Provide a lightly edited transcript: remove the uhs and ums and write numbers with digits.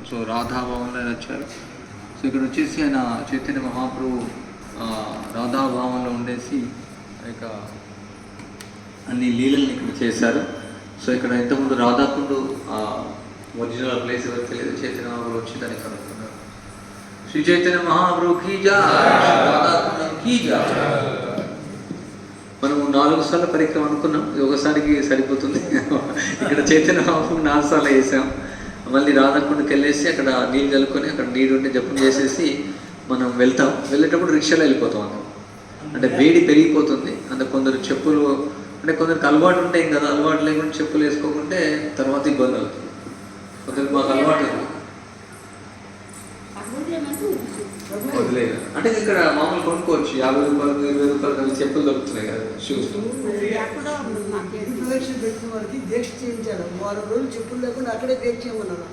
So రాధాభవన్లో ఆయన వచ్చారు. So ఇక్కడ వచ్చేసి ఆయన చైతన్య మహాప్రభు రాధాభవన్లో ఉండేసి ఇక అన్ని లీలల్ని ఇక్కడ చేశారు. సో ఇక్కడ ఇంతకుముందు రాధాకుండు ఒరిజినల్ ప్లేస్ ఎవరికి తెలియదు, చైతన్య మహాప్రభు వచ్చి దాన్ని కనుక్కున్నారు. శ్రీ చైతన్య మహాప్రభు కీ జై, రాధాకుండం కీ జై. మనము 4 సార్లు పరిక్రమ అనుకున్నాం, ఇది ఒకసారికి సరిపోతుంది. ఇక్కడ చైతన్య మహాప్రభు 4 సార్లు వేసాం. మళ్ళీ రాధాకుండకి వెళ్ళేసి అక్కడ నీళ్ళు కలుపుకొని అక్కడ నీళ్ళు ఉంటే జపం చేసేసి మనం వెళ్తాం. వెళ్ళేటప్పుడు రిక్షాలో వెళ్ళిపోతాం అన్నమాట. అంటే వేడి పెరిగిపోతుంది. అంటే కొందరు చెప్పులు, అంటే కొందరికి అలవాటు ఉంటాయి కదా, అలవాటు లేకుండా చెప్పులు వేసుకోకుంటే తర్వాత ఇబ్బంది అవుతుంది. కొందరికి మాకు అలవాటు వదిలేదు. అంటే ఇక్కడ మామూలు కొనుక్కోవచ్చు, 50 రూపాయలు 20 రూపాయలు కలిసి చెప్పులు దొరుకుతున్నాయి కదా, షూస్. పెట్టిన వారికి దీక్ష చేయించాను. 3 రోజులు చెప్పులు లేకుండా అక్కడే దీక్ష చేయమన్నాను.